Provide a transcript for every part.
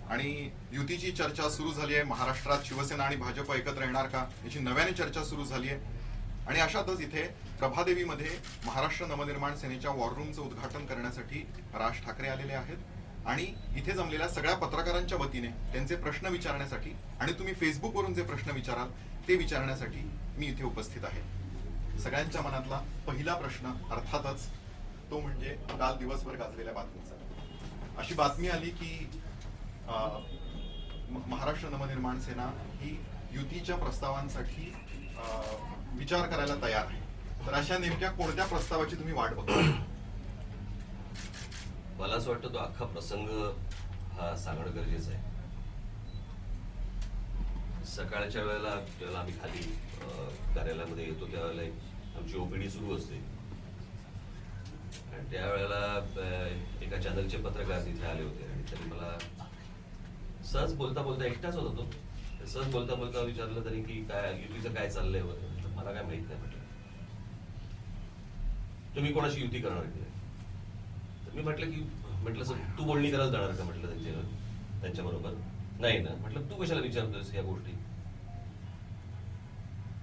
आणि युतीची चर्चा सुरू झाली आहे. महाराष्ट्रात शिवसेना आणि भाजप एकत्र येणार का याची नव्याने चर्चा सुरू झाली आहे. आणि अशातच इथे प्रभादेवीमध्ये महाराष्ट्र नवनिर्माण सेनेच्या वॉररूमचं उद्घाटन करण्यासाठी राज ठाकरे आलेले आहेत आणि इथे जमलेल्या सगळ्या पत्रकारांच्या वतीने त्यांचे प्रश्न विचारण्यासाठी आणि तुम्ही फेसबुकवरून जे प्रश्न विचाराल ते विचारण्यासाठी मी इथे उपस्थित आहे. सगळ्यांच्या मनातला पहिला प्रश्न अर्थातच तो म्हणजे काल दिवसभर गाजलेल्या बातमीचा. अशी बातमी आली की महाराष्ट्र नवनिर्माण सेना ही युतीच्या प्रस्तावांसाठी विचार करायला तयार आहे. तर अशा नेमक्या कोणत्या प्रस्तावाची तुम्ही वाट बघता? मला असं वाटतं तो अख्खा प्रसंग हा सांगणं गरजेचं आहे. सकाळच्या वेळेला जेव्हा आम्ही खाली कार्यालयामध्ये येतो त्यावेळेला आमची ओपीडी सुरू असते आणि त्यावेळेला एका चॅनलचे पत्रकार तिथे आले होते आणि त्यांनी मला सहज बोलता बोलता, एकटाच होता तो, सहज बोलता बोलता विचारलं तरी की काय युतीचं काय चाललंय वगैरे. मला काय माहित नाही म्हटलं. तुम्ही कोणाशी युती करणार की नाही? तर मी म्हटलं सर तू बोलणी करायला जाणार का म्हटलं त्यांच्याबरोबर? नाही ना. म्हटलं तू कशाला विचारतोयस या गोष्टी?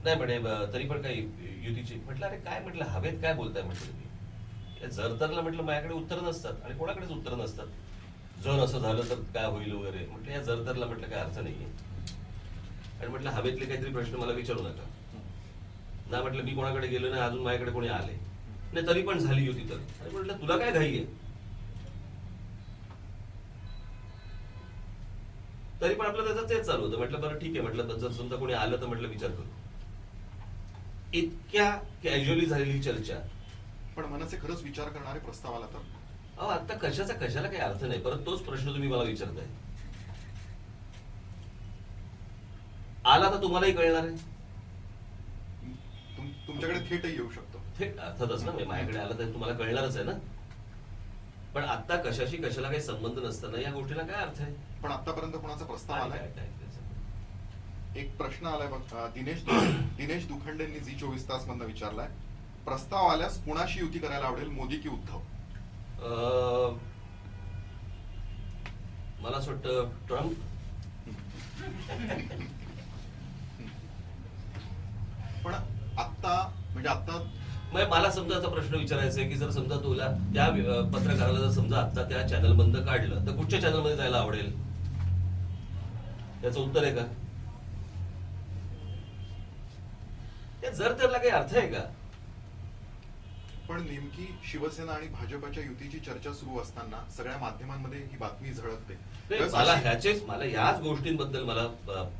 नाही म्हणे तरी पण काही युतीची. म्हटलं अरे काय म्हटलं हवेत काय बोलताय म्हटलं तुम्ही? या जरतरला म्हटलं माझ्याकडे उत्तर नसतात आणि कोणाकडेच उत्तर नसतात. जर असं झालं तर काय होईल वगैरे. म्हटलं या जरतरला म्हटलं काय अर्थ नाहीये आणि म्हटलं हवेतले काहीतरी प्रश्न मला विचारू नका ना. म्हटलं मी कोणाकडे गेलो नाही, अजून माझ्याकडे कोणी आले नाही, तरी पण झाली युती तर. आणि म्हटलं तुला काय घाई आहे? तरी पण आपलं त्याचं तेच चालू होतं. म्हटलं बरं ठीक आहे म्हटलं, जर समजा कोणी आलं तर म्हटलं विचार करू. इतक्या कॅज्युअली झालेली चर्चा. पण मनसे खरंच विचार करणारे प्रस्ताव आला तर? अहो आता कशाला काही अर्थ नाही. परत तोच प्रश्न तुम्ही मला विचारताय. आला तर तुम्हालाही कळणार आहे. तुमच्याकडे थेटही येऊ शकतो. थेट अर्थातच ना, माझ्याकडे आला तर तुम्हाला कळणारच आहे ना. पण आता कशाला काही संबंध नसताना या गोष्टीला काय अर्थ आहे? पण आतापर्यंत कोणाचा प्रस्ताव आलाय? एक प्रश्न आलाय बघ, दिनेश दुखंडेंनी झी 24 तास मधनं विचारलाय, प्रस्ताव आल्यास कुणाशी युती करायला आवडेल, मोदी की उद्धव? मला असं वाटतं ट्रम्प. पण आता मला समजा असा प्रश्न विचारायचा आहे की जर समजा तुला त्या पत्रकाराला जर समजा आता त्या चॅनल बंद काढलं तर कुठच्या चॅनल मध्ये जायला आवडेल? त्याचं उत्तर आहे का? जर त्याला काही अर्थ आहे का? पण नेमकी शिवसेना आणि भाजपच्या युतीची चर्चा सुरू असताना सगळ्या माध्यमांमध्ये ही बातमी झळकते. मला याच गोष्टींबद्दल मला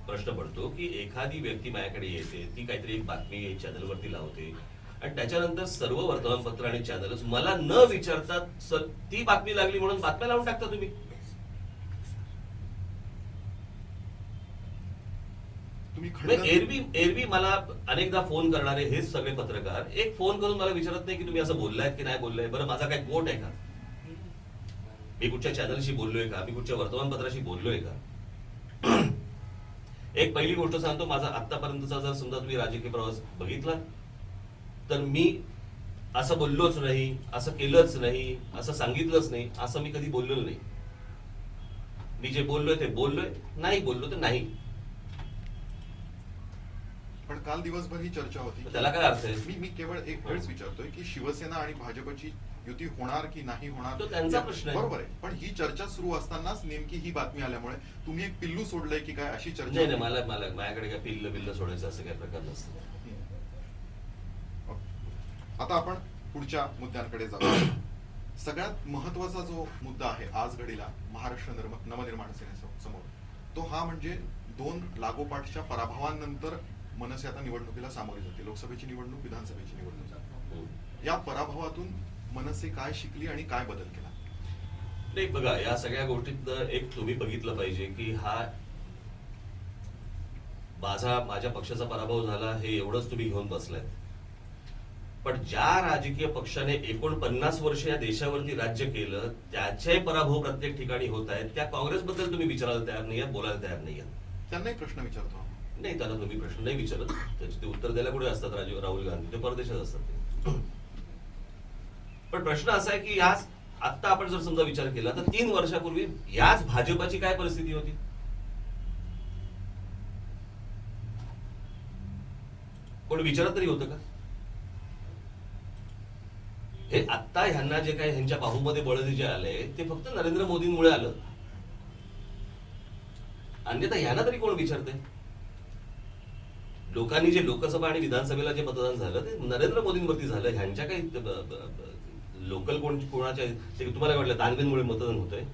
प्रश्न पडतो की एखादी व्यक्ती माझ्याकडे येते, ती काहीतरी एक बातमी चॅनलवरती लावते आणि त्याच्यानंतर सर्व वर्तमानपत्र आणि चॅनल्स मला न विचारतात ती बातमी लागली म्हणून बातम्या लावून टाकता तुम्ही. एरवी मला अनेकदा फोन करणारे हेच सगळे पत्रकार एक फोन करून मला विचारत नाही की तुम्ही असं बोललायत की नाही बोललाय, बरं माझा काय कोट आहे का, मी कुठच्या चॅनलशी बोललोय का, मी कुठच्या वर्तमानपत्राशी बोललोय का? एक पहिली गोष्ट सांगतो, माझा आतापर्यंतचा जर समजा तुम्ही राजकीय प्रवास बघितला तर मी असं बोललोच नाही, असं केलंच नाही, असं सांगितलंच नाही, असं मी कधी बोललेलो नाही. मी जे बोललोय ते बोललोय, नाही बोललो तर नाही. पण काल दिवसभर ही चर्चा होती. त्याला काय अर्थ आहे? मी केवळ एक वेळच विचारतोय की शिवसेना आणि भाजपची युती होणार की नाही होणार, तो त्यांचा प्रश्न आहे. बरोबर आहे. पण ही चर्चा सुरू असतानाच नेमकी ही बातमी आल्यामुळे तुम्ही एक पिल्लू सोडलंय की काय अशी चर्चा? नाही, मला माझ्याकडे काय बिल्ल सोडायचं असं काही प्रकार नसतं. आता आपण पुढच्या मुद्द्यांकडे जाऊ. सगळ्यात महत्वाचा जो मुद्दा आहे आज घडीला महाराष्ट्र नवनिर्माण सेनेसमोर, तो हा म्हणजे 2 लागोपाठच्या पराभवांनंतर मनसे आता निवडणुकीला सामोरी जाते. लोकसभेची निवडणूक, विधानसभेची निवडणूक. या पराभवातून मनसे काय शिकली आणि काय बदल केला? नाही बघा, या सगळ्या गोष्टीत एक तुम्ही बघितलं पाहिजे की हा माझ्या पक्षाचा पराभव झाला हे एवढंच तुम्ही घेऊन बसलाय. पण ज्या राजकीय पक्षाने 49 वर्ष या देशावरती राज्य केलं त्याचे पराभव प्रत्येक ठिकाणी होत आहेत. त्या काँग्रेसबद्दल तुम्ही विचारायला तयार नाही, बोलायला तयार नाही. त्यांनाही प्रश्न विचारतो. नाही, त्यांना तुम्ही प्रश्न नाही विचारत, त्याचे ते उत्तर द्यायला कुठे असतात? राहुल गांधी ते परदेशात असतात ते. पण प्रश्न असा आहे की आता आपण जर समजा विचार केला तर 3 वर्षापूर्वी याच भाजपाची काय परिस्थिती होती? कोण विचारत तरी होतं का? हे आत्ता ह्यांना जे काही ह्यांच्या बाहूमध्ये बळी जे आले ते फक्त नरेंद्र मोदींमुळे आलं. अन्यथा ह्यांना तरी कोण विचारते? लोकांनी जे लोकसभा आणि विधानसभेला जे मतदान झालं ते नरेंद्र मोदींवरती झालं. ह्यांच्या काही लोकल कोणाच्या ते तुम्हाला वाटलं दानवेंमुळे मतदान होतंय?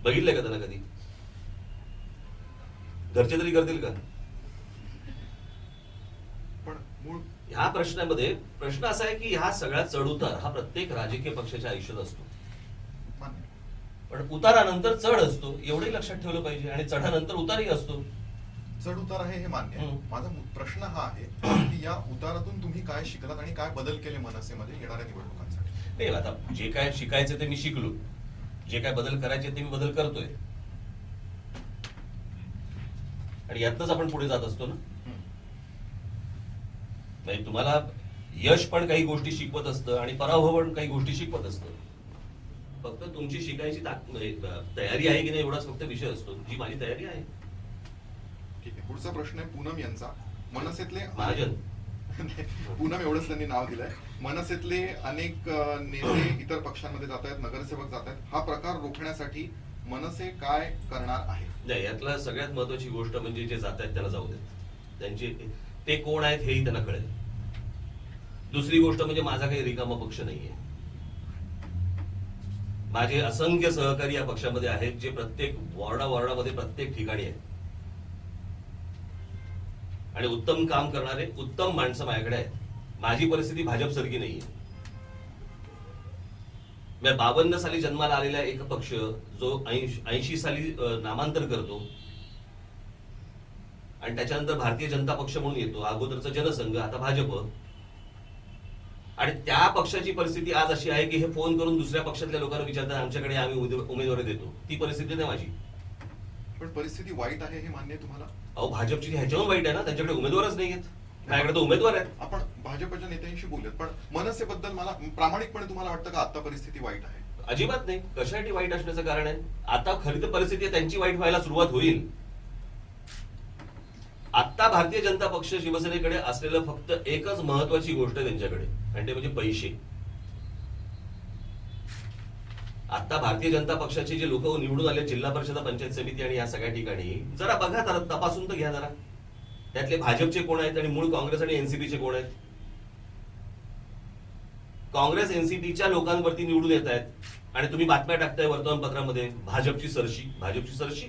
बघितलंय का त्यांना कधी? घरचे तरी करतील का? पण मूळ ह्या प्रश्नामध्ये प्रश्न असा आहे की ह्या सगळ्या चढउतार हा प्रत्येक राजकीय पक्षाच्या आयुष्यात असतो. मान्य. पण उतारानंतर चढ असतो एवढंही लक्षात ठेवलं पाहिजे आणि चढानंतर उतारही असतो. चढ उतार आहे हे मान्य आहे. माझा प्रश्न हा आहे की या उतारातून तुम्ही काय शिकलात आणि काय बदल केले मनसेमध्ये येणाऱ्या निवडणुकांसाठी? नाही, आता जे काय शिकायचं ते मी शिकलो, जे काय बदल करायचे ते मी बदल करतोय आणि यातच आपण पुढे जात असतो ना. म्हणजे तुम्हाला यश पण काही गोष्टी शिकवत असतं आणि पराभव पण काही गोष्टी शिकवत असतं. फक्त तुमची शिकायची म्हणजे तयारी आहे की नाही एवढाच फक्त विषय असतो. जी माझी तयारी आहे. ठीक आहे. पुढचा प्रश्न आहे पूनम यांचा. मनसेतले महाजन पूनम एवढंच त्यांनी नाव दिलंय. मनसेतले अनेक नेते इतर पक्षांमध्ये जात आहेत, नगरसेवक जात आहेत. हा प्रकार रोखण्यासाठी मनसे काय करणार आहे? नाही, यातला सगळ्यात महत्वाची गोष्ट म्हणजे जे जात आहेत त्यांना जाऊ देत. त्यांचे ते कोण आहेत हेही त्यांना कळेल. दुसरी गोष्ट म्हणजे माझा काही रिकामा पक्ष नाहीये. माझे असंख्य सहकारी या पक्षामध्ये आहेत जे प्रत्येक वॉर्डामध्ये प्रत्येक ठिकाणी आहेत आणि उत्तम काम करणारे उत्तम माणसं माझ्याकडे आहेत. माझी परिस्थिती भाजपसारखी नाहीये. 52 साली जन्माला आलेला एक पक्ष जो 80 साली नामांतर करतो आणि त्याच्यानंतर भारतीय जनता पक्ष म्हणून येतो, अगोदरचा जनसंघ, आता भाजप, आणि त्या पक्षाची परिस्थिती आज अशी आहे की हे फोन करून दुसऱ्या पक्षातल्या लोकांना विचारतात आमच्याकडे आम्ही उमेदवारी देतो. ती परिस्थिती नाही माझी. पण परिस्थिती वाईट आहे हे मान्य आहे तुम्हाला? अहो, भाजपची ह्याच्याहून वाईट आहे ना, त्यांच्याकडे उमेदवारच नाही आहेत. माझ्याकडे तर उमेदवार आहेत. आपण भाजपच्या नेत्यांशी बोलूयात, पण मनसेबद्दल मला प्रामाणिकपणे तुम्हाला वाटतं का आता परिस्थिती वाईट आहे? अजिबात नाही. कशासाठी वाईट असण्याचं कारण आहे? आता खरी तर परिस्थिती त्यांची वाईट व्हायला सुरुवात होईल. आता भारतीय जनता पक्ष शिवसेनेकडे असलेलं फक्त एकच महत्वाची गोष्ट आहे त्यांच्याकडे आणि ते म्हणजे पैसे. आता भारतीय जनता पक्षाचे जे लोक निवडून आले जिल्हा परिषद, पंचायत समिती आणि या सगळ्या ठिकाणी जरा बघा, जरा तपासून तर घ्या जरा. त्यातले भाजपचे कोण आहेत आणि मूळ काँग्रेस आणि एनसीपीचे कोण आहेत? काँग्रेस एनसीपीच्या लोकांवरती निवडून येत आहेत आणि तुम्ही बातम्या टाकताय वर्तमानपत्रामध्ये भाजपची सरशी, भाजपची सरशी.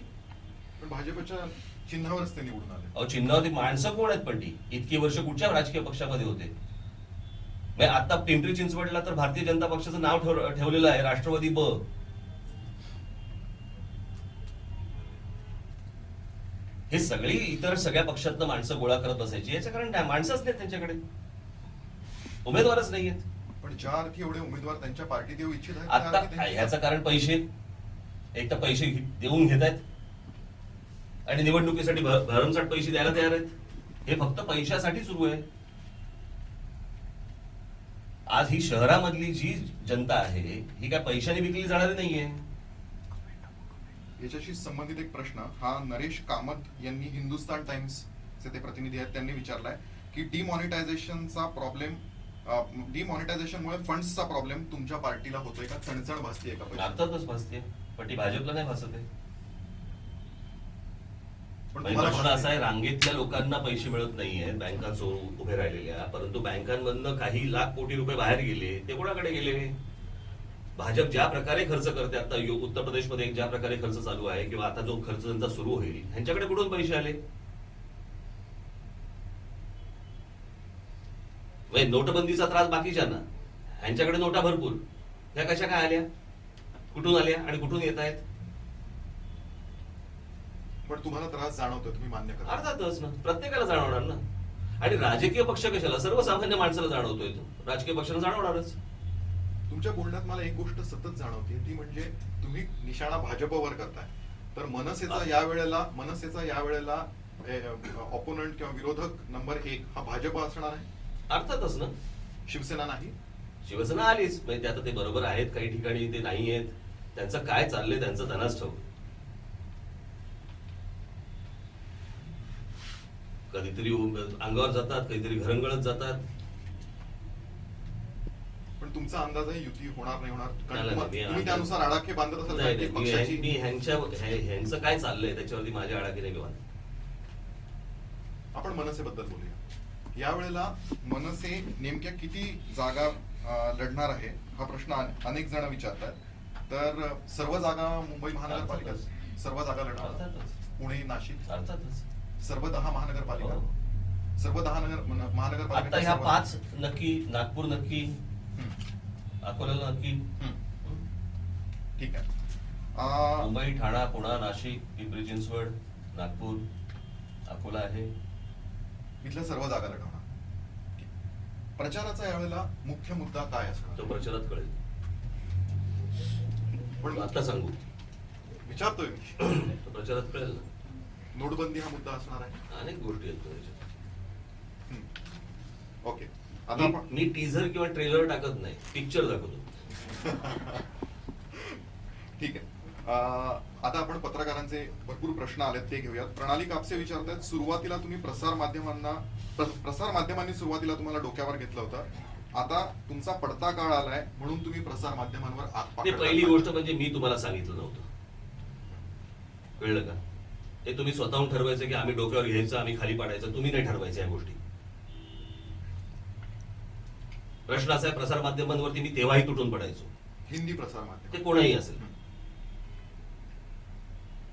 पण भाजपच्या चिन्हावरच ते निवडून आले. अहो, चिन्हावरती माणसं कोण आहेत? पण ती इतकी वर्ष कुठच्या राजकीय पक्षामध्ये होते? आता पिंपरी चिंचवडला तर भारतीय जनता पक्षाचं नाव ठेवलेलं आहे राष्ट्रवादी ब. हे सगळी इतर सगळ्या पक्षातनं माणसं गोळा करत बसायची. याचं कारण काय? माणसंच नाहीत त्यांच्याकडे, उमेदवारच नाहीयेत. पण ज्या अर्थी एवढे उमेदवार त्यांच्या पार्टीत येऊ इच्छित आहेत, आता ह्याचं कारण पैसे. एक तर पैसे देऊन घेत आहेत आणि निवडणुकीसाठी भरमसाठ पैसे द्यायला तयार आहेत. हे फक्त पैशासाठी सुरू आहे. आज ही शहरामधली जी जनता आहे ही काय पैशाने विकली जाणारी नाहीये. याच्याशी संबंधित एक प्रश्न हा नरेश कामत यांनी हिंदुस्तान टाइम्सचे ते प्रतिनिधी आहेत, त्यांनी विचारलाय की डिमॉनिटायझेशनचा प्रॉब्लेम, डिमॉनिटायझेशनमुळे फंड्सचा प्रॉब्लेम तुमच्या पार्टीला होतोय का? चणचण भासतीये का? अर्थातच भासते, पण ती भाजपला नाही भासत आहे. पण प्रश्न असा आहे, रांगेतल्या लोकांना पैसे मिळत नाहीये, बँका चोरून उभे राहिलेल्या, परंतु बँकांमधनं काही लाख कोटी रुपये बाहेर गेले. ते कोणाकडे गेले? भाजप ज्या प्रकारे खर्च करते, आता उत्तर प्रदेशमध्ये ज्या प्रकारे खर्च चालू आहे किंवा आता जो खर्च त्यांचा सुरू होईल, ह्यांच्याकडे कुठून पैसे आले? नोटबंदीचा त्रास बाकीच्यांना, ह्यांच्याकडे नोटा भरपूर. ह्या कशा काय आल्या, कुठून आल्या आणि कुठून येत आहेत? पण तुम्हाला त्रास जाणवतोय, तुम्ही मान्य करा. अर्थातच ना, प्रत्येकाला जाणवणार ना. आणि राजकीय पक्ष कशाला, सर्वसामान्य माणसाला जाणवतोय तो. राजकीय पक्षाला जाणवणारच. तुमच्या बोलण्यात मला एक गोष्ट सतत जाणवते, ती म्हणजे तुम्ही निशाणा भाजपवर करताय, तर मनसेचा यावेळेला ऑपोनंट किंवा विरोधक नंबर 1 हा भाजप असणार आहे? अर्थातच ना. शिवसेना नाही? शिवसेना आलीच, म्हणजे ते आता ते बरोबर आहेत, काही ठिकाणी ते नाही आहेत. त्यांचं काय चाललंय त्यांचं त्यांनाच ठाऊक. कधीतरी अंगावर जातात, कधीतरी घरंगळत जातात. पण तुमचा अंदाज आहे युती होणार नाही होणार? कारण नाही, तुम्ही नाही, त्यानुसार आडाखे बांधत असाल नाही, प्रत्येक नाही, पक्षाची. मी ह्यांचं काय चाललंय त्याच्यावरती माझ्या आडाकी नाही मी बांधत. आपण मनसेबद्दल बोलूया. यावेळेला मनसे नेमक्या किती जागा लढणार आहे हा प्रश्न अनेक जण विचारतात. तर सर्व जागा मुंबई महानगरपालिका, सर्व जागा लढणार? अर्थातच. पुणे, नाशिक, अर्थातच. सर्व 10 महानगरपालिका, हो. सर्व 10 आता महानगरपालिका. ह्या 5 नक्की, नागपूर नक्की, हम्म, अकोला नक्की, हम्म. ठीक आहे. मुंबई, ठाणा, पुणा, नाशिक, पिंपरी चिंचवड, नागपूर, अकोला आहे. इथल्या सर्व जागा लढवणार. ठीक. प्रचाराचा यावेळेला मुख्य मुद्दा काय असणार? तो प्रचारात कळेल. पण आता सांगू विचारतोय मी. तो प्रचारात कळेल ना. नोटबंदी हा मुद्दा असणार आहे. अनेक गोष्टी आहेत त्याच्यात. ओके. आता आपण मी टीझर किंवा ट्रेलर टाकत नाही, पिक्चर दाखवतो. ठीक आहे. आता आपण पत्रकारांचे भरपूर प्रश्न आलेत ते घेऊयात. प्रणाली कापसे विचारतायत, सुरुवातीला तुम्ही प्रसार माध्यमांनी सुरुवातीला तुम्हाला डोक्यावर घेतलं होतं, आता तुमचा पडता काळ आलाय म्हणून तुम्ही प्रसार माध्यमांवर आग ते पाकडताय. पहिली गोष्ट म्हणजे मी तुम्हाला सांगितलं नव्हतं, कळलं का? ते तुम्ही स्वतःहून ठरवायचं की आम्ही डोक्यावर घ्यायचं, आम्ही खाली पाडायचं. तुम्ही नाही ठरवायचं या गोष्टी. प्रश्न असा आहे, प्रसार माध्यमांवरती मी तेव्हाही तुटून पडायचो, हिंदी प्रसार माध्यम ते कोणाही असेल.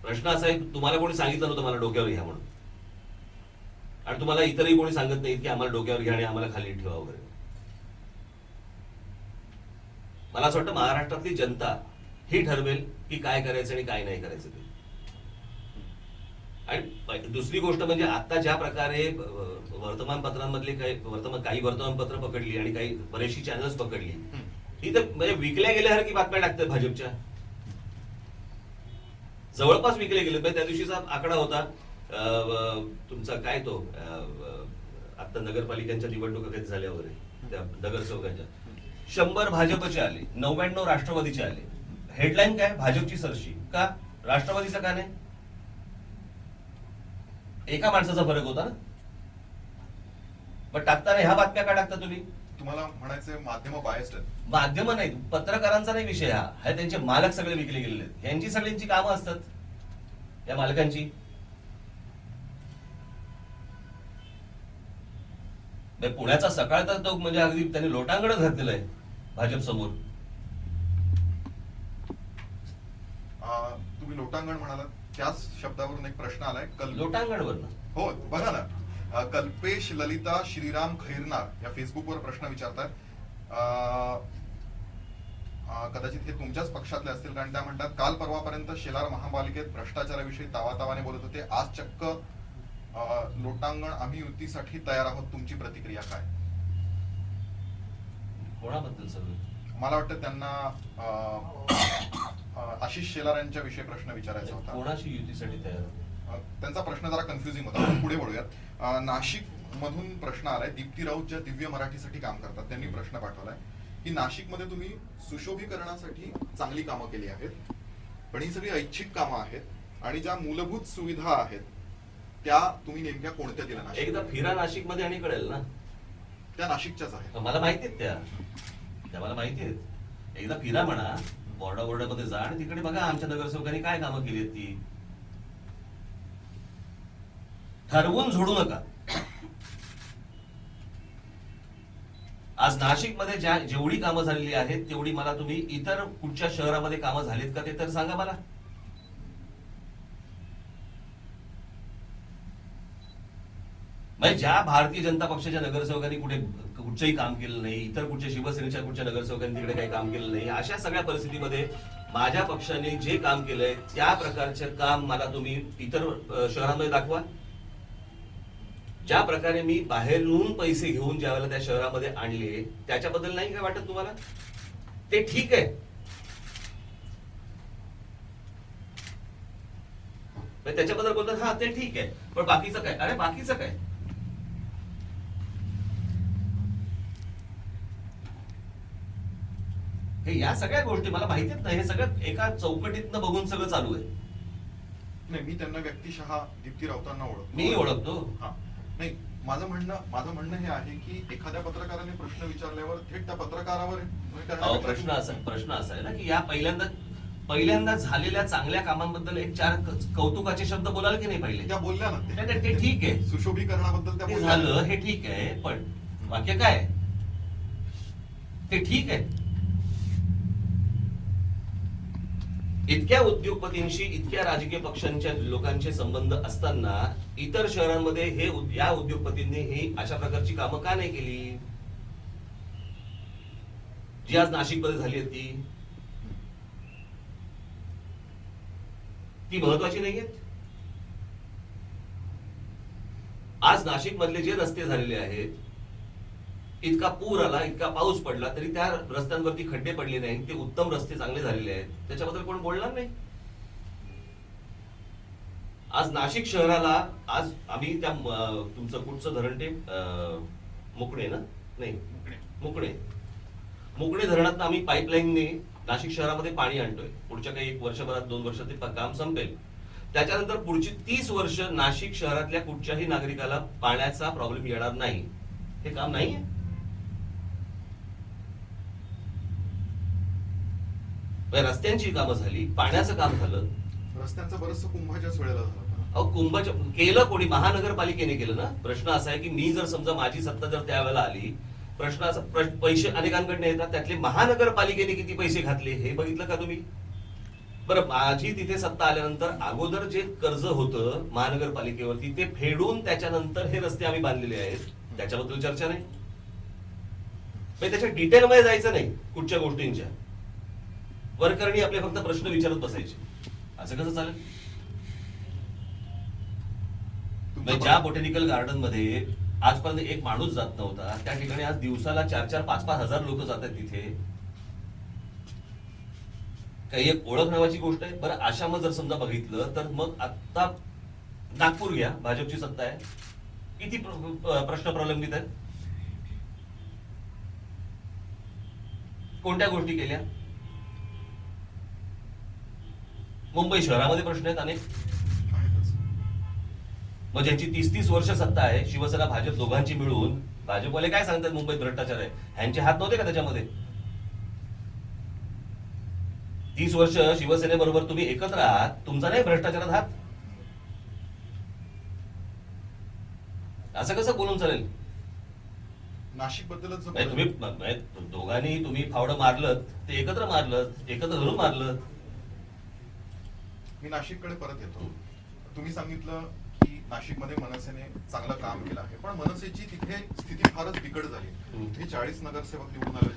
प्रश्न असा आहे, तुम्हाला कोणी सांगितलं नव्हतं मला डोक्यावर घ्या म्हणून, आणि तुम्हाला इतरही कोणी सांगत नाही की आम्हाला डोक्यावर घ्या आणि आम्हाला खाली ठेवा वगैरे. मला असं वाटतं महाराष्ट्रातली जनता ही ठरवेल की काय करायचं आणि काय नाही करायचं ते. आणि दुसरी गोष्ट म्हणजे आता ज्या प्रकारे वर्तमानपत्रांमधले काही वर्तमानपत्र पकडली आणि काही बरेचशी चॅनल्स पकडली, ही तर म्हणजे विकल्या गेल्यासारखी बातम्या टाकतात भाजपच्या, जवळपास विकले गेले. त्या दिवशीचा आकडा होता तुमचा काय तो आता नगरपालिकांच्या निवडणुका कधी झाल्या वगैरे त्या नगरसेवकांच्या, 100 भाजपचे आले, 99 राष्ट्रवादीचे आले. हेडलाईन काय? भाजपची सरशी. का? राष्ट्रवादीचा का नाही? एका माणसाचा फरक होता ना. पण टाकताना ह्या बातम्या का टाकता तुम्ही? तुम्हाला म्हणायचंय माध्यम बायस्ड आहेत. माध्यम नाही, पत्रकारांचा नाही विषय हा. त्यांचे मालक सगळे विकले गेलेले आहेत. यांची सगळ्यांची कामं असतात या मालकांची. पुण्याचा सकाळ तर तो म्हणजे अगदी त्यांनी लोटांगणच घातलेलं आहे भाजप समोर. तुम्ही लोटांगण म्हणालात, त्याच शब्दावरून एक प्रश्न आलाय. लोटांगणवरनं हो, बघा ना. कल्पेश ललिता श्रीराम खैरनार या फेसबुकवर प्रश्न विचारतात. कदाचित हे तुमच्याच पक्षातले असतील, कारण त्या म्हणतात काल परवापर्यंत शेलार महापालिकेत भ्रष्टाचाराविषयी तावातावाने बोलत होते, आज चक्क लोटांगण, आम्ही युतीसाठी तयार आहोत. तुमची प्रतिक्रिया काय? कोणाबद्दल सगळं? मला वाटतं त्यांना आशिष शेलार यांच्या विषयी प्रश्न विचारायचा होता. कोणाशी युतीसाठी तयार? त्यांचा प्रश्न जरा कन्फ्युजिंग होता. आपण पुढे वळूयात. नाशिक मधून प्रश्न आलाय. दीप्ती राऊत ज्या दिव्य मराठीसाठी काम करतात, त्यांनी प्रश्न पाठवलाय की नाशिकमध्ये तुम्ही सुशोभीकरणासाठी चांगली कामं केली आहेत, पण ही सगळी ऐच्छिक कामं आहेत आणि ज्या मूलभूत सुविधा आहेत त्या तुम्ही नेमक्या कोणत्या दिल्या? नाशिक एकदा फिरा नाशिक मध्ये आणि कळेल ना. त्या नाशिकच्याच आहेत. मला माहिती आहेत त्या मला माहिती आहेत. एकदा फिरा म्हणा, बोर्डामध्ये जा आणि तिकडे बघा आमच्या नगरसेवकांनी काय कामं केली आहेत ती. ठरवून झोडू नका. आज नाशिकमध्ये जेवढी कामं झालेली आहेत तेवढी मला तुम्ही इतर कुठच्या शहरामध्ये कामं झालीत का ते तर सांगा मला. म्हणजे ज्या भारतीय जनता पक्षाच्या नगरसेवकांनी कुठचंही काम केलं नाही, इतर कुठच्या शिवसेनेच्या कुठच्या नगरसेवकांनी तिकडे काही काम केलं नाही, अशा सगळ्या परिस्थितीमध्ये माझ्या पक्षाने जे काम केलंय त्या प्रकारचे काम मला तुम्ही इतर शहरांमध्ये दाखवा. ज्या प्रकारे मी बाहेरून पैसे घेऊन ज्या वेळेला त्या शहरामध्ये आणले त्याच्याबद्दल नाही काय वाटत तुम्हाला? ते ठीक आहे, त्याच्याबद्दल बोलतात हा ते ठीक आहे, पण बाकीचं काय? अरे बाकीचं काय? हे या सगळ्या गोष्टी मला माहितीच नाही, हे सगळं एका चौकटीतनं बघून सगळं चालू आहे. नाही, मी त्यांना व्यक्तिशः दीप्ती राऊतांना ओळखतो. मी ओळखतो. हा, नाही, माझं म्हणणं हे आहे की एखाद्या पत्रकाराने प्रश्न विचारल्यावर थेट त्या पत्रकारावर प्रश्न असा आहे ना की या पहिल्यांदा झालेल्या चांगल्या कामांबद्दल एक चार कौतुकाचे शब्द बोलाल की नाही पहिले? त्या बोलल्या ना, ते ठीक आहे, सुशोभीकरणाबद्दल त्या ते बोलल्या. झालं, हे ठीक आहे, पण वाक्य काय ते ठीक आहे. इतक्या उद्योगपतींशी, इतक्या राजकीय पक्षांच्या लोकांचे संबंध असताना इतर शहरांमध्ये या उद्योगपतींनी ही अशा प्रकारची कामं का नाही केली जी आज नाशिकमध्ये झाली आहेत? ती महत्वाची नाहीयेत? आज नाशिक मधले जे रस्ते झालेले आहेत, इतका पूर आला, इतका पाऊस पडला तरी त्या रस्त्यांवरती खड्डे पडले नाही, ते उत्तम रस्ते चांगले झालेले आहेत, त्याच्याबद्दल कोण बोलणार नाही. आज नाशिक शहराला, आज आम्ही त्या तुमचं कुठचं धरण ते मुकणे ना, नाही मुकणे धरणात आम्ही पाईपलाईनने नाशिक शहरामध्ये पाणी आणतोय. पुढच्या काही 1 वर्षभरात 2 वर्षात ते काम संपेल. त्याच्यानंतर पुढची 30 वर्ष नाशिक शहरातल्या कुठच्याही नागरिकाला पाण्याचा प्रॉब्लेम येणार नाही. हे काम नाहीये. रस्त्यांची कामं झाली, पाण्याचं काम झालं, रस्त्यांचं बरंचसं कुंभाच्याच वेळेला झालं. अहो, कुंभाचं केलं कोणी? महानगरपालिकेने केलं ना. प्रश्न असा आहे की मी जर समजा माझी सत्ता जर त्यावेळेला आली, प्रश्न असा, पैसे अनेकांकडे येतात, त्यातले महानगरपालिकेने किती पैसे घातले हे बघितलं का तुम्ही? बरं, माझी तिथे सत्ता आल्यानंतर अगोदर जे कर्ज होतं महानगरपालिकेवरती ते फेडून त्याच्यानंतर हे रस्ते आम्ही बांधलेले आहेत, त्याच्याबद्दल चर्चा नाही. त्याच्या डिटेलमध्ये जायचं नाही. कुठच्या गोष्टींच्या वरकरणी आपले फक्त प्रश्न विचारत बसायचे, असं कसं चालेल? ज्या बोटॅनिकल गार्डन मध्ये आजपर्यंत एक माणूस जात नव्हता, त्या ठिकाणी आज दिवसाला 4-4, 5-5 हजार लोक जात आहेत तिथे. काही एक ओळख नावाची गोष्ट आहे. बरं, अशा मग जर समजा बघितलं तर मग आता नागपूर घ्या, भाजपची सत्ता आहे, किती प्रश्न प्रलंबित आहेत? कोणत्या गोष्टी केल्या? मुंबई शहरामध्ये प्रश्न आहेत अनेक. मग ज्यांची 30-30 वर्ष सत्ता आहे, शिवसेना भाजप दोघांची मिळून, भाजपवाले काय सांगतात मुंबईत भ्रष्टाचार आहे, ह्यांचे हात नव्हते का त्याच्यामध्ये? 30 वर्ष शिवसेनेबरोबर तुम्ही एकत्र आहात, तुमचा नाही भ्रष्टाचारात हात? असं कसं बोलून चालेल? नाशिक बद्दलच तुम्ही दोघांनी तुम्ही फावडं मारलं, ते एकत्र मारलं, एकत्र धरून मारलं. मी नाशिककडे परत येतो. तुम्ही सांगितलं की नाशिकमध्ये मनसेने चांगलं काम केलं आहे, पण मनसेची तिथे स्थिती फारच बिकट झाली. हे 40 नगरसेवक निवडून आले,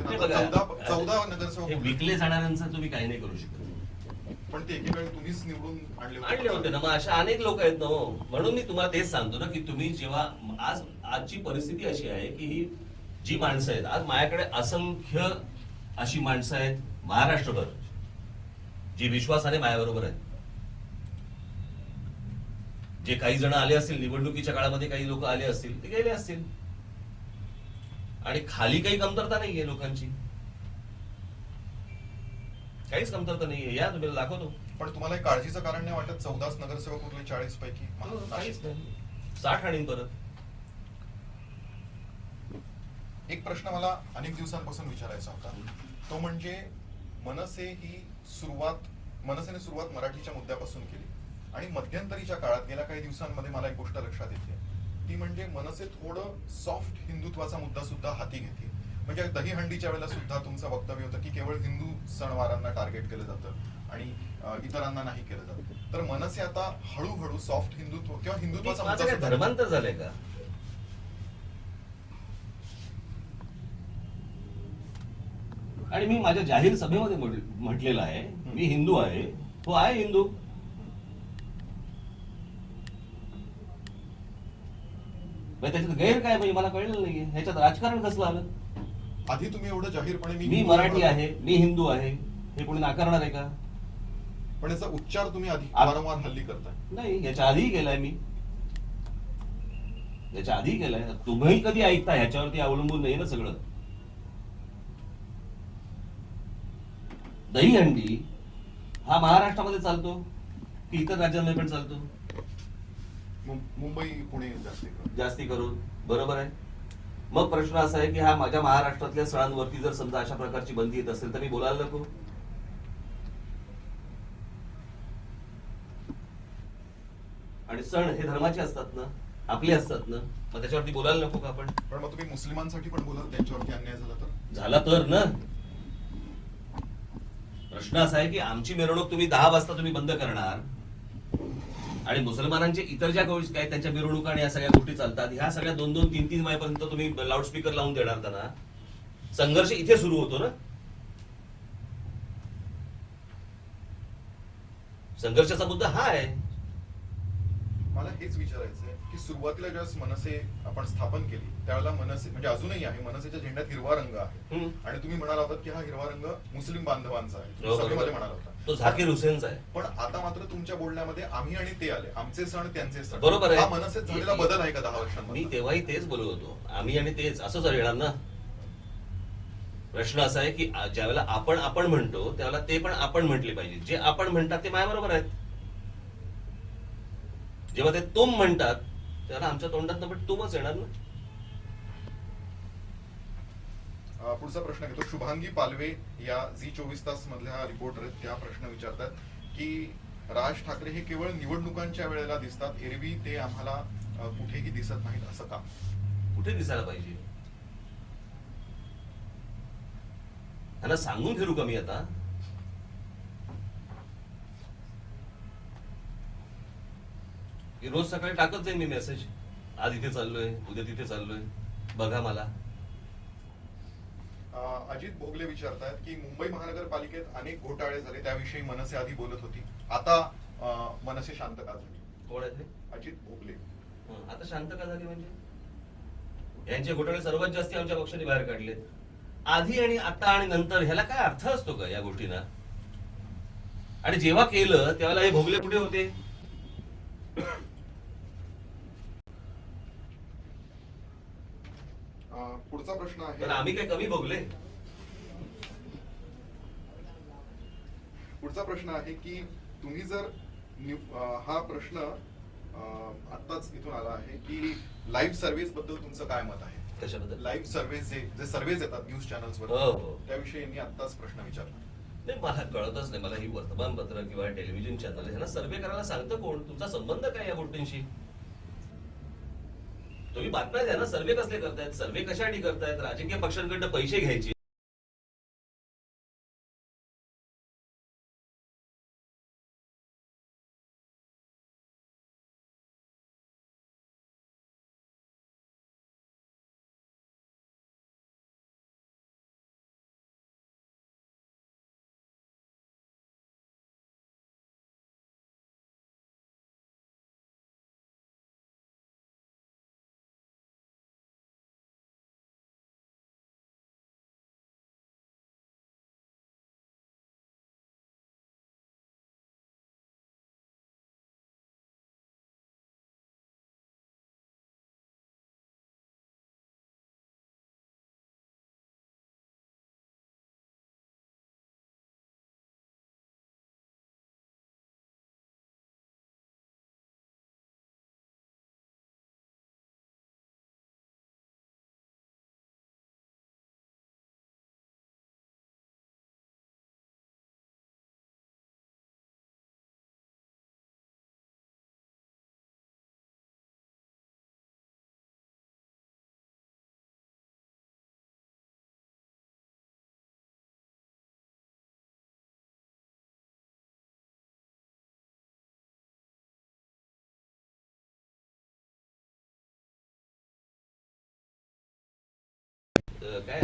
14 नगरसेवक विकले जाणाऱ्यांचं तुम्ही काही नाही करू शकत. पण ते एकेकाळी तुम्हीच निवडून आणले होते ना. मग अशा अनेक लोक आहेत ना. म्हणून मी तुम्हाला तेच सांगतो ना की तुम्ही जेव्हा आजची परिस्थिती अशी आहे की ही जी माणसं आहेत, आज माझ्याकडे असंख्य अशी माणसं आहेत महाराष्ट्रभर जी विश्वासाने माझ्याबरोबर आहेत. जे काही जण आले असतील निवडणुकीच्या काळामध्ये, काही लोक आले असतील, ते गेले असतील, आणि खाली काही कमतरता नाहीये लोकांची, काहीच कमतरता नाहीये. या तुम्ही दाखवतो. पण तुम्हाला एक काळजीचं कारण नाही वाटत? 14 नगरसेवक उरले 40 पैकी, काहीच नाही. 60 आणीन परत. एक प्रश्न मला अनेक दिवसांपासून विचारायचा होता, तो म्हणजे मनसेने सुरुवात मराठीच्या मुद्द्यापासून केली, आणि मध्यंतरीच्या काळात गेल्या काही दिवसांमध्ये मला एक गोष्ट लक्षात येते, ती म्हणजे मनसे थोडं सॉफ्ट हिंदुत्वाचा मुद्दा सुद्धा हाती घेते. म्हणजे दहीहंडीच्या वेळेला सुद्धा तुमचं वक्तव्य होतं की केवळ हिंदू सणवारांना टार्गेट केलं जातं आणि इतरांना नाही केलं जातं. तर मनसे आता हळूहळू सॉफ्ट हिंदुत्व किंवा हिंदुत्वाचा मुद्दा धर्मांतर झालंय का? आणि मी माझ्या जाहीर सभेमध्ये म्हटलेलं आहे, मी हिंदू आहे, तो आहे हिंदू. त्याच्यात गैर काय म्हणजे मला कळलेलं नाहीये. ह्याच्यात राजकारण कसलं आलं? आधी तुम्ही एवढं जाहीरपणे मी मराठी आहे, मी हिंदू आहे, हे कोणी नाकारणार आहे का? पण याचा उच्चार तुम्ही आधी वारंवार हल्ली करताय. नाही, याच्या आधीही केलाय मी, याच्या आधी केलाय. तुम्ही कधी ऐकता ह्याच्यावरती अवलंबून नाही ना सगळं. दहीहंडी हा महाराष्ट्रामध्ये चालतो की इतर राज्यांमध्ये पण चालतो? मुंबई पुणे जास्ती करून. बरोबर आहे. मग प्रश्न असा आहे की हा माझ्या महाराष्ट्रातल्या सणांवरती जर समजा अशा प्रकारची बंदी येत असेल तर मी बोलायला नको? आणि सण हे धर्माचे असतात ना, आपले असतात ना, मग त्याच्यावरती बोलायला नको का आपण? पण मग तुम्ही मुस्लिमांसाठी पण बोलाल त्यांच्यावरती अन्याय झाला तर? झाला तर ना. प्रश्न असा आहे की आमची मिरवणूक तुम्ही 10 वाजता तुम्ही बंद करणार आणि मुसलमानांचे इतर ज्या गोष्टी काय त्यांच्या मिरवणूक आणि या सगळ्या गोष्टी चालतात ह्या सगळ्या 2-2, 3-3 वाजेपर्यंत तुम्ही लाऊडस्पीकर लावून देणार त्यांना. संघर्ष इथे सुरू होतो ना. संघर्षाचा मुद्दा हा आहे. मला हेच विचारायचं आहे की सुरुवातीला ज्यावेळेस मनसे आपण स्थापन केली त्यावेळेला मनसे म्हणजे अजूनही आहे, मनसेच्या झेंड्यात हिरवा रंग आहे आणि तुम्ही म्हणाला होता की हा हिरवा रंग मुस्लिम बांधवांचा आहे, सभेमध्ये म्हणाला होता. तो झाकीर हुसेनचा आहे. पण आता मात्र तुमच्या बोलण्यामध्ये आम्ही आणि ते आले, आमचे सण त्यांचे सण. बरोबर आहे. हा मनसेत झालेला बदल आहे का 10 वर्षांमध्ये? मी तेव्हाही तेच बोलत होतो, आम्ही आणि तेच असंच येणार ना. प्रश्न असा आहे की ज्यावेळेला आपण म्हणतो त्यावेळेला ते पण आपण म्हटले पाहिजे. जे आपण म्हणतात ते माझ्याबरोबर आहेत. जेव्हा ते तुम म्हणतात त्याला आमच्या तोंडात पण तुमच येणार ना. पुढचा प्रश्न घेतो. शुभांगी पालवे या झी 24 तास मधल्या रिपोर्टर आहेत. त्या प्रश्न विचारतात की राज ठाकरे हे केवळ निवडणुकांच्या वेळेला दिसतात, एरवी ते आम्हाला कुठेही दिसत नाहीत, असं का? कुठे दिसायला पाहिजे? त्यांना सांगून फिरू का मी आता? की रोज सकाळी टाकत जाईन मी मेसेज, आज इथे चाललोय, उद्या तिथे चाललोय, बघा मला. अजित भोगले विचारतात की मुंबई महानगरपालिकेत अनेक घोटाळे झाले, त्याविषयी मनसे आधी बोलत होती, आता मनसे शांत का झाली? कोण आहे ते? अजित भोगले. आता शांत का झाली म्हणजे? यांचे घोटाळे सर्वात जास्त आमच्या पक्षाने बाहेर काढले. आधी आणि आता आणि नंतर ह्याला काय अर्थ असतो का या गोष्टींना? आणि जेव्हा केलं त्यावेळेला हे भोगले कुठे होते? पुढचा प्रश्न आहे. तर आम्ही काय कमी भोगले? पुढचा प्रश्न आहे की तुम्ही जर हा प्रश्न आत्ताच इथून आला आहे की लाईव्ह सर्व्हिस बद्दल तुमचं काय मत आहे? कशाबद्दल? लाईव्ह सर्व्हिस जे सर्व्हिस येतात न्यूज चॅनल्सवर, हो. त्याविषयी मी आत्ताच प्रश्न विचारला. नाही, मला कळतच नाही. मला ही वर्तमानपत्र किंवा टेलिव्हिजन चॅनल ह्यांना सर्व्हे करायला सांगतं कोण? तुमचा संबंध काय या गोष्टींशी? तुम्ही बातम्या द्या ना. सर्व्हे कसले करतायत? सर्व्हे कशासाठी करतायत? राजकीय पक्षांकडनं पैसे घ्यायचे. काय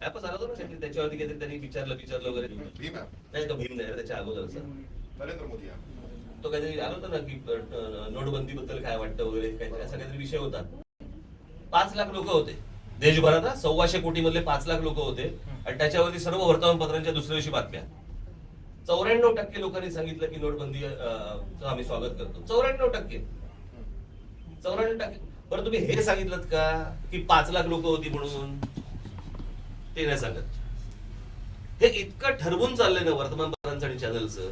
ऍपच आला होता ना काहीतरी, त्याच्यावरती काहीतरी त्यांनी विचारलं वगैरे. भीम ऍप. नाही, तो भीम नाही, त्याच्या अगोदरचा नरेंद्र मोदी ऍप. तो काहीतरी आला होता ना की नोटबंदी बद्दल काय वाटतं वगैरे, काहीतरी असा काहीतरी विषय होता. 5 लाख लोक होते देशभरात. 125 कोटी मधले 5 लाख लोक होते आणि त्याच्यावरती सर्व वर्तमानपत्रांच्या दुसऱ्या दिवशी बातम्या. 94% लोकांनी सांगितलं की नोटबंदी आम्ही स्वागत करतो. 94%. बरं, तुम्ही हे सांगितलं का की 5 लाख लोक होती म्हणून? ते नाही सांगत. हे इतकं ठरवून चाललंय ना वर्तमानपत्रांचं आणि चॅनलचं.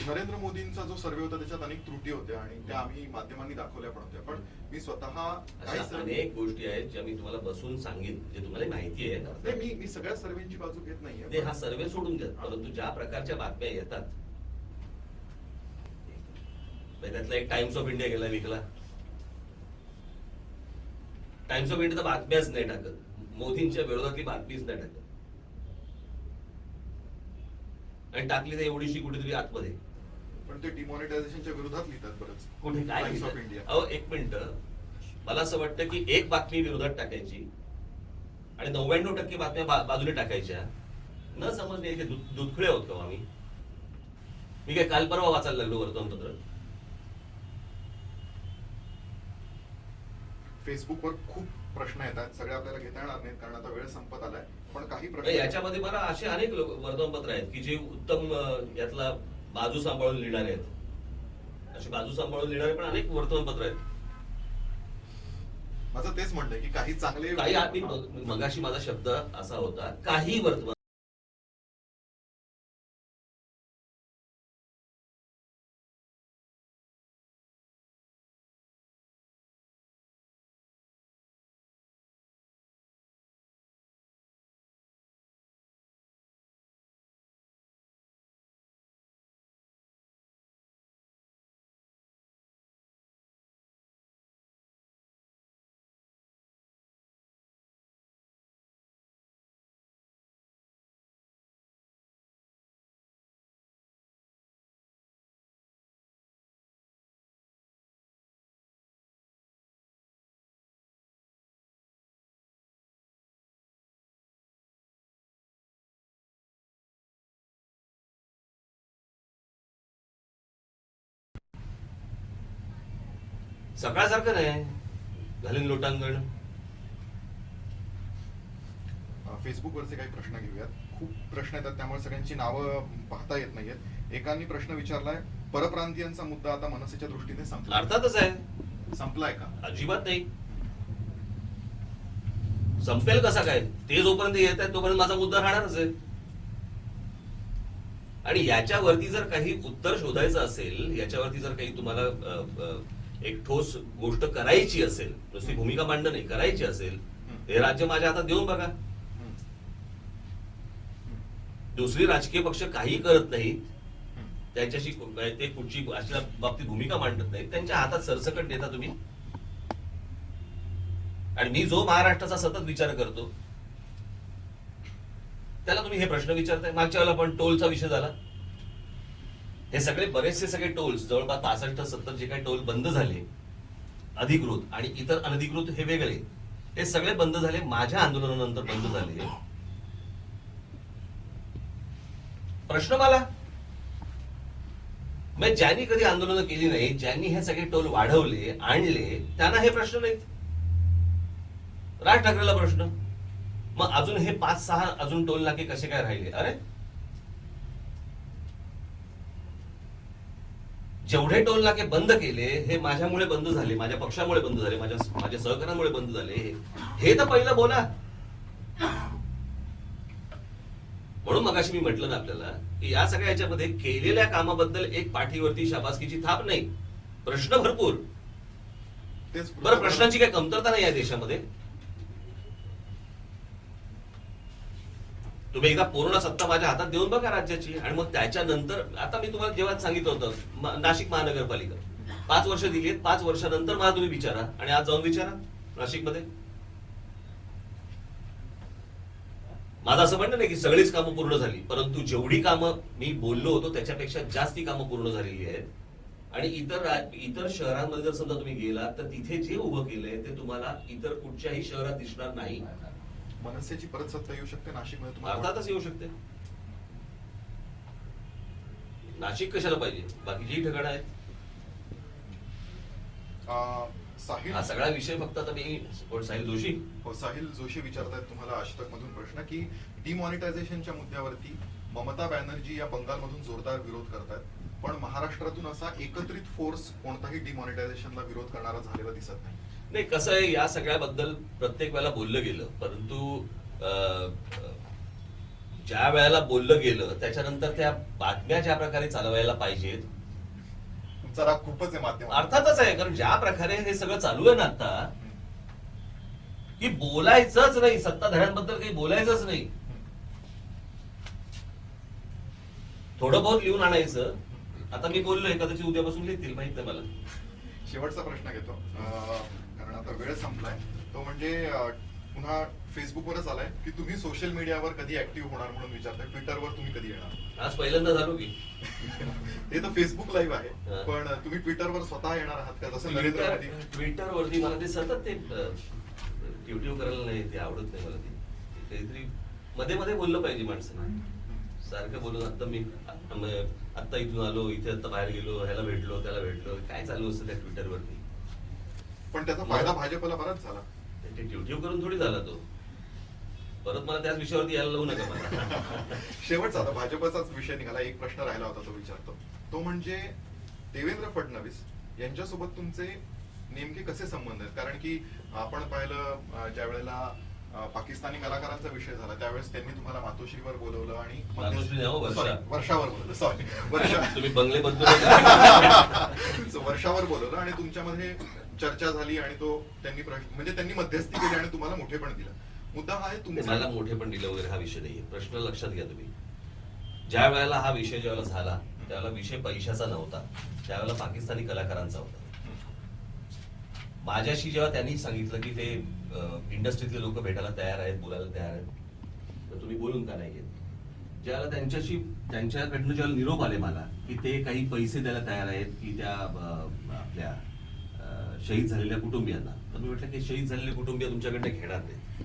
नरेंद्र मोदींचा जो सर्वे होता त्याच्यात अनेक त्रुटी होत्या आणि त्या आम्ही माध्यमांनी दाखवल्या पण होत्या, पण मी स्वतः काही अशा अनेक गोष्टी आहेत ज्या मी तुम्हाला बसून सांगेन, जे तुम्हाला माहिती आहे. नाही, मी सगळ्या सर्वेची बाजू घेत नाहीये. ते हा सर्वे सोडून द्या, परंतु ज्या प्रकारच्या बातम्या येतात, त्यातला एक टाइम्स ऑफ इंडिया गेला विकला. टाइम्स ऑफ इंडिया तर बातम्याच नाही टाकत, मोदींच्या विरोधातली बातमीच नाही टाकत, आणि टाकली तर एवढीशी कुठेतरी आतमध्ये. पण ते डिमॉनिटायझेशनच्या विरोधात लिहितात बरंच. कुठे काय टाइम्स ऑफ लिहितात? इंडिया. अहो एक मिनिट, मला असं वाटतं की एक बातमी विरोधात टाकायची आणि 99% बातम्या बाजूने टाकायच्या. न समजणे इथे दुधखळे होत का आम्ही? मी काय काल परवा वाचायला लागलो वर्तमानपत्र? फेसबुकवर खूप प्रश्न येतात, सगळे आपल्याला घेता येणार नाहीत कारण आता वेळ संपत आलाय, पण काही प्रश्न नाही, याच्यामध्ये मला असे अनेक वर्तमानपत्र आहेत की जे उत्तम यातला बाजू सांभाळून लिहिणारे आहेत. अशी बाजू सांभाळून लिहिणारे पण अनेक वर्तमानपत्र आहेत. माझं तेच म्हणणं आहे की काही चांगले काही आधी मगाशी माझा शब्द असा होता, काही वर्तमान सकाळसारखं नाही घालीन लोटांगण. फेसबुकवरचे काही प्रश्न घेऊयात. खूप प्रश्न येतात त्यामुळे सगळ्यांची नावं पाहता येत नाहीयेत. एकांनी प्रश्न विचारलाय, परप्रांतीयांचा मुद्दा आता मनसेच्या दृष्टीने संपला. अर्थातच आहे. संपलाय का? अजिबात नाही. संपेल कसा काय? ते जोपर्यंत येत आहे तोपर्यंत माझा मुद्दा राहणारच आहे. आणि याच्यावरती जर काही उत्तर शोधायचं असेल, याच्यावरती जर काही तुम्हाला एक ठोस गोष्ट करायची असेल, नुसती भूमिका मांडणं नाही, करायची असेल, हे राज्य माझ्या हातात देऊन बघा. दुसरी राजकीय पक्ष काही करत नाहीत, त्यांच्याशी ते कुठची अशा बाबतीत भूमिका मांडत नाहीत, त्यांच्या हातात सरसकट देता तुम्ही. आणि मी जो महाराष्ट्राचा सतत विचार करतो त्याला तुम्ही हे प्रश्न विचारताय. मागच्या वेळेला पण टोलचा विषय झाला. हे सगळे बरेचसे सगळे टोल्स, जवळपास 65-70 जे काही टोल बंद झाले, अधिकृत आणि इतर अनधिकृत हे वेगळे, हे सगळे बंद झाले. माझ्या आंदोलनानंतर बंद झाले. प्रश्न मला, मग ज्यांनी कधी आंदोलनं केली नाही, ज्यांनी हे सगळे टोल वाढवले, आणले, त्यांना हे प्रश्न नाहीत. राज ठाकरेला प्रश्न, मग अजून हे 5-6 अजून टोल नाके कसे काय राहिले? अरे जेवढे टोल नाके बंद केले हे माझ्यामुळे बंद झाले, माझ्या पक्षामुळे बंद झाले, माझ्या सहकार्यामुळे बंद झाले, हे तर पहिलं बोला. म्हणून मगाशी मी म्हटलं ना आपल्याला की या सगळ्या याच्यामध्ये केलेल्या कामाबद्दल एक पाठीवरती शाबासकीची थाप नाही, प्रश्न भरपूर. बरं, प्रश्नांची काही कमतरता नाही या देशामध्ये. तुम्ही एकदा पूर्ण सत्ता माझ्या हातात देऊन बघा राज्याची, आणि मग त्याच्यानंतर, आता मी तुम्हाला जेव्हा सांगितलं होतं नाशिक महानगरपालिका 5 वर्ष दिली आहेत, 5 वर्षानंतर मला तुम्ही विचारा, आणि आज जाऊन विचारा नाशिकमध्ये. माझं असं म्हणणं नाही की सगळीच कामं पूर्ण झाली, परंतु जेवढी कामं मी बोललो होतो त्याच्यापेक्षा जास्ती कामं पूर्ण झालेली आहेत. आणि इतर शहरांमध्ये जर समजा तुम्ही गेलात तर तिथे जे उभं केलंय ते तुम्हाला इतर कुठच्याही शहरात दिसणार नाही. मनसेची परत सत्ता येऊ शकते नाशिकमध्ये तुम्हाला? अर्थातच येऊ शकते. नाशिक कशाला पाहिजे, बाकीची ठिकाणं आहेत. हा सगळा विषय फक्त आता मी साहिल जोशी साहिल जोशी विचारतायत तुम्हाला आजतक मधून प्रश्न की डिमॉनिटायझेशनच्या मुद्द्यावरती ममता बॅनर्जी या बंगालमधून जोरदार विरोध करतायत, पण महाराष्ट्रातून असा एकत्रित फोर्स कोणताही डिमॉनिटायझेशनला विरोध करणारा झालेला दिसत नाही. नाही, कसं आहे, या सगळ्याबद्दल प्रत्येक वेळेला बोललं गेलं, परंतु ज्या वेळेला बोललं गेलं त्याच्यानंतर त्या बातम्या ज्या प्रकारे चालवायला पाहिजेत तुमचा राग खूपच आहे माध्यम अर्थातच आहे, कारण ज्या प्रकारे हे सगळं चालू आहे ना आता, की बोलायचंच नाही, सत्ताधाऱ्यांबद्दल काही बोलायचंच नाही, थोडं बहुत लिहून आणायचं. आता मी बोललोय, कदाचित उद्यापासून लिहितील, माहित नाही मला. शेवटचा प्रश्न घेतो कारण आता वेळ संपलाय. तो म्हणजे पुन्हा फेसबुकवरच आलाय की तुम्ही सोशल मीडियावर कधी ऍक्टिव्ह होणार म्हणून विचारताय. ट्विटरवर तुम्ही कधी येणार? आज पहिल्यांदा झालो की ते तर फेसबुक लाईव्ह आहे, हा. पण तुम्ही ट्विटरवर स्वतः येणार आहात का? जसं नरेंद्र मोदी. ट्विटरवरती मला ते सतत ते युट्यूब करायला नाही, ते आवडत नाही मला. ते काहीतरी मध्ये मध्ये बोललं पाहिजे माणसाने. सारखं बोलून आता इथून आलो, इथे आता बाहेर गेलो, ह्याला भेटलो, त्याला भेटलो, काय चालू असतं त्या ट्विटरवरती. पण त्याचा फायदा भाजपला बराच झाला. ते युट्यूब करून थोडी झाला तो. परत मला त्याच विषयावरती यायला लावू नका मला. शेवटचा आता भाजपचाच विषय निघाला. एक प्रश्न राहिला होता, तो विचारतो. तो म्हणजे देवेंद्र फडणवीस यांच्यासोबत तुमचे नेमके कसे संबंध आहेत? कारण की आपण पाहिलं ज्या वेळेला पाकिस्तानी कलाकारांचा विषय झाला त्यावेळेस त्यांनी तुम्हाला मातोश्रीवर बोलवलं आणि मातोश्री नाही हो, वर्षा. Sorry, वर्षावर बोलवलं. सॉरी, वर्षा. तुम्ही बंगले बदलू नका. So, वर्षावर बोलवलं आणि तुमच्यामध्ये चर्चा झाली आणि तो त्यांनी म्हणजे त्यांनी मध्यस्थी केली आणि तुम्हाला मोठेपण दिलं. मुद्दा हा आहे मला तुमचा. मोठे पण दिलं वगैरे हा विषय नाहीये. प्रश्न लक्षात घ्या तुम्ही. ज्या वेळेला हा विषय ज्यावेळेला झाला त्यावेळेला विषय पैशाचा नव्हता, त्यावेळेला पाकिस्तानी कलाकारांचा होता. माझ्याशी जेव्हा त्यांनी सांगितलं की ते इंडस्ट्रीतले लोक भेटायला तयार आहेत, बोलायला तयार आहेत, तर तुम्ही बोलून का नाही घेत? ज्यावेळेला त्यांच्याकडनं जेव्हा निरोप आले मला की ते काही पैसे द्यायला तयार आहेत की त्या आपल्या शहीद झालेल्या कुटुंबियांना, तर मी म्हटलं की शहीद झालेले कुटुंबीय तुमच्याकडनं घेणार नाही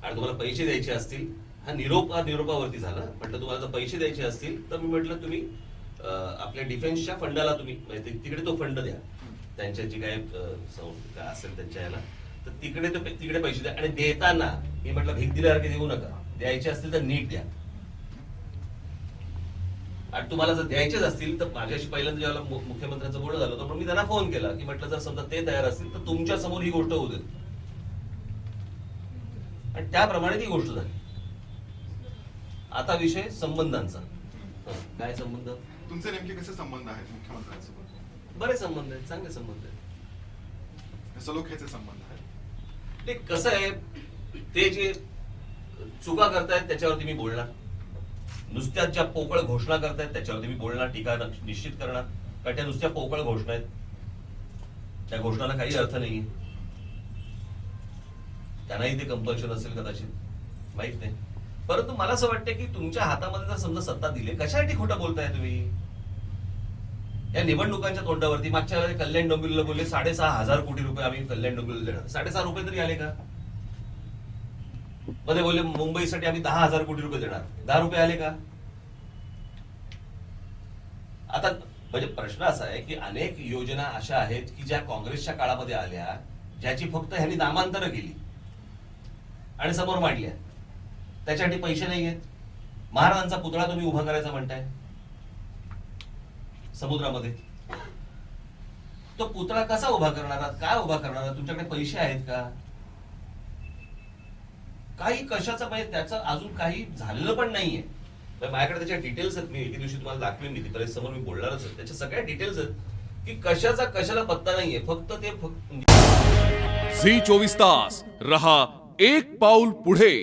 आणि तुम्हाला पैसे द्यायचे असतील, हा निरोपावरती झाला. म्हटलं तुम्हाला जर पैसे द्यायचे असतील तर मी म्हटलं तुम्ही आपल्या डिफेन्सच्या फंडाला तुम्ही तिकडे तो फंड द्या, त्यांच्या जी काय संस्था असेल त्यांच्या याला, तर तिकडे पैसे द्या. आणि देताना मी म्हटलं भीक दिल्यासारखे देऊ नका, द्यायचे असतील तर नीट द्या. आणि तुम्हाला जर द्यायचेच असतील तर माझ्याशी पहिल्यांदा जेव्हा मुख्यमंत्र्यांचं बोलणं झालं होतं, पण मी त्यांना फोन केला की म्हटलं जर समजा ते तयार असतील तर तुमच्या समोर ही गोष्ट होऊ देत. आणि त्याप्रमाणे ती गोष्ट झाली. आता विषय संबंधांचा. काय संबंध? तुमचे नेमके कसे संबंध आहेत मुख्यमंत्र्यांसोबत? बरेच संबंध आहेत, चांगले संबंध आहेत. सलोख्याचे संबंध आहेत. ते कसं आहे, ते जे चुका करतायत त्याच्यावरती मी बोलणार, नुसत्या ज्या पोकळ घोषणा करतायत त्याच्यावरती मी बोलणार, टीका निश्चित करणार. कारण त्या नुसत्या पोकळ घोषणा आहेत, त्या घोषणाला काही अर्थ नाहीये. त्यांनाही ते कंपल्शन असेल कदाचित, माहित नाही. परंतु मला असं वाटतं की तुमच्या हातामध्ये जर समजा सत्ता दिली, कशासाठी खोटं बोलताय तुम्ही? या निवडणुकांच्या तोंडावरती मागच्या वेळेला कल्याण डोंबिवलीला बोलले 6,500 कोटी रुपये आम्ही कल्याण डोंबिवलीला देणार. 6,500 रुपये तरी आले का? मध्ये बोलले मुंबईसाठी आम्ही 10,000 कोटी रुपये देणार, 10 रुपये आले का? आता म्हणजे प्रश्न असा आहे की अनेक योजना अशा आहेत की ज्या काँग्रेसच्या काळामध्ये आल्या, ज्याची फक्त ह्यांनी नामांतरं केली आणि समोर मांडल्या, त्याच्यासाठी पैसे नाही आहेत. महाराजांचा पुतळा तुम्ही उभा करायचा म्हणताय समुद्रामध्ये, तो पुतळा कसा उभा करणार आहात? काय उभा करणार आहात? तुमच्याकडे पैसे आहेत का? काही कशाचं म्हणजे त्याचं अजून काही झालेलं पण नाहीये. माझ्याकडे त्याच्या डिटेल्स आहेत, मी एके दिवशी तुम्हाला दाखवेन, मी तिकडे समोर मी बोलणारच आहे. त्याच्या सगळ्या डिटेल्स आहेत की कशाला पत्ता नाहीये. फक्त झी 24 तास रहा एक पाऊल पुढे.